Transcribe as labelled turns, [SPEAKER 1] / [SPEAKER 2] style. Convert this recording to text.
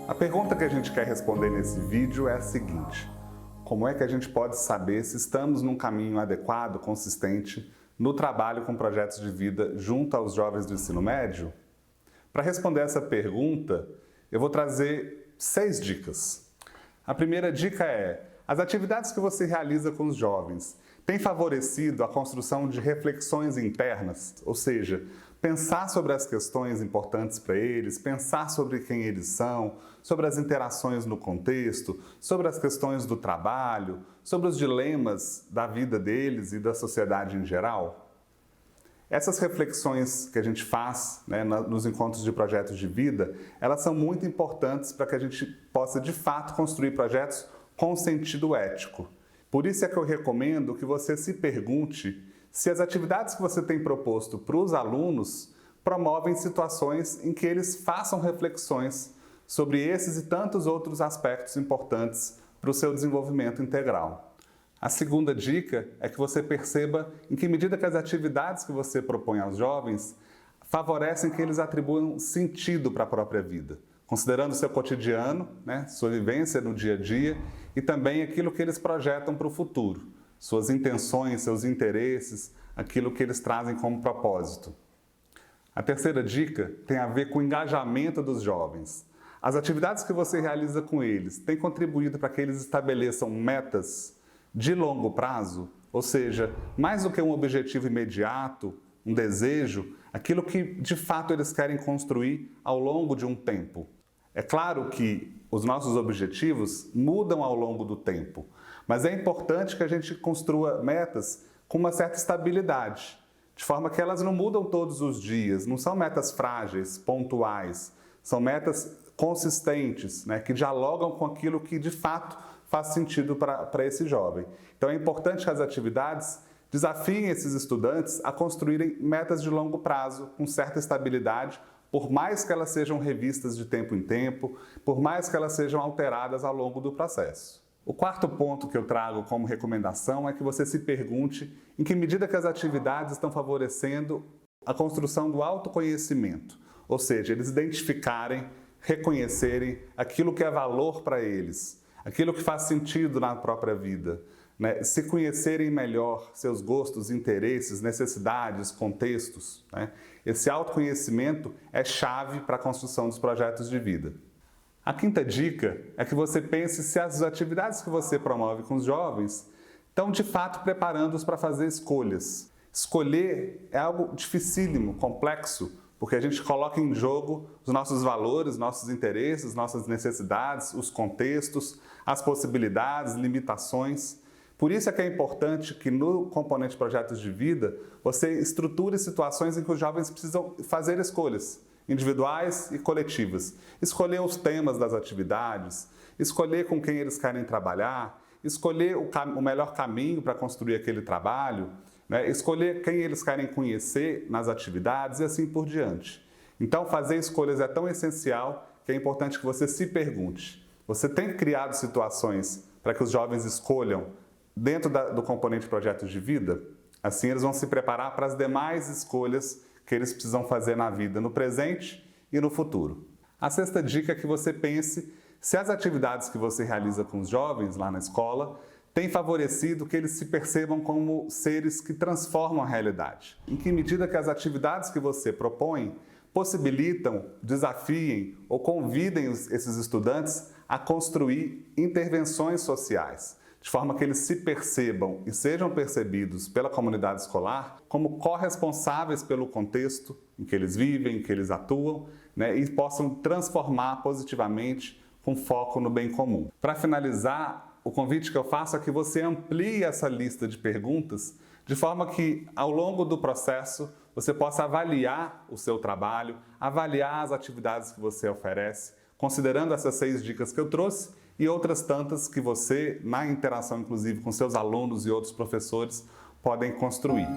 [SPEAKER 1] A pergunta que a gente quer responder nesse vídeo é a seguinte: como é que a gente pode saber se estamos num caminho adequado, consistente, no trabalho com projetos de vida junto aos jovens do ensino médio? Para responder essa pergunta, eu vou trazer 6 dicas. A primeira dica é: as atividades que você realiza com os jovens têm favorecido a construção de reflexões internas, ou seja, pensar sobre as questões importantes para eles, pensar sobre quem eles são, sobre as interações no contexto, sobre as questões do trabalho, sobre os dilemas da vida deles e da sociedade em geral? Essas reflexões que a gente faz, nos encontros de projetos de vida, elas são muito importantes para que a gente possa, de fato, construir projetos com sentido ético. Por isso é que eu recomendo que você se pergunte se as atividades que você tem proposto para os alunos promovem situações em que eles façam reflexões sobre esses e tantos outros aspectos importantes para o seu desenvolvimento integral. A segunda dica é que você perceba em que medida que as atividades que você propõe aos jovens favorecem que eles atribuam sentido para a própria vida, considerando o seu cotidiano, sua vivência no dia a dia e também aquilo que eles projetam para o futuro, suas intenções, seus interesses, aquilo que eles trazem como propósito. A terceira dica tem a ver com o engajamento dos jovens. As atividades que você realiza com eles têm contribuído para que eles estabeleçam metas de longo prazo, ou seja, mais do que um objetivo imediato, um desejo, aquilo que de fato eles querem construir ao longo de um tempo. É claro que os nossos objetivos mudam ao longo do tempo, mas é importante que a gente construa metas com uma certa estabilidade, de forma que elas não mudam todos os dias, não são metas frágeis, pontuais, são metas consistentes, que dialogam com aquilo que de fato faz sentido para esse jovem. Então é importante que as atividades desafiem esses estudantes a construírem metas de longo prazo, com certa estabilidade, por mais que elas sejam revistas de tempo em tempo, por mais que elas sejam alteradas ao longo do processo. O quarto ponto que eu trago como recomendação é que você se pergunte em que medida que as atividades estão favorecendo a construção do autoconhecimento, ou seja, eles identificarem, reconhecerem aquilo que é valor para eles, aquilo que faz sentido na própria vida, se conhecerem melhor seus gostos, interesses, necessidades, contextos. Esse autoconhecimento é chave para a construção dos projetos de vida. A quinta dica é que você pense se as atividades que você promove com os jovens estão de fato preparando-os para fazer escolhas. Escolher é algo dificílimo, complexo, porque a gente coloca em jogo os nossos valores, nossos interesses, nossas necessidades, os contextos, as possibilidades, limitações. Por isso é que é importante que no componente projetos de vida você estruture situações em que os jovens precisam fazer escolhas individuais e coletivas. Escolher os temas das atividades, escolher com quem eles querem trabalhar, escolher o melhor caminho para construir aquele trabalho, escolher quem eles querem conhecer nas atividades e assim por diante. Então, fazer escolhas é tão essencial que é importante que você se pergunte: você tem criado situações para que os jovens escolham dentro do componente projetos de vida? Assim, eles vão se preparar para as demais escolhas que eles precisam fazer na vida, no presente e no futuro. A sexta dica é que você pense se as atividades que você realiza com os jovens lá na escola têm favorecido que eles se percebam como seres que transformam a realidade. Em que medida que as atividades que você propõe possibilitam, desafiem ou convidem esses estudantes a construir intervenções sociais, de forma que eles se percebam e sejam percebidos pela comunidade escolar como corresponsáveis pelo contexto em que eles vivem, em que eles atuam, e possam transformar positivamente com foco no bem comum. Para finalizar, o convite que eu faço é que você amplie essa lista de perguntas de forma que, ao longo do processo, você possa avaliar o seu trabalho, avaliar as atividades que você oferece, considerando essas 6 dicas que eu trouxe e outras tantas que você, na interação inclusive com seus alunos e outros professores, podem construir.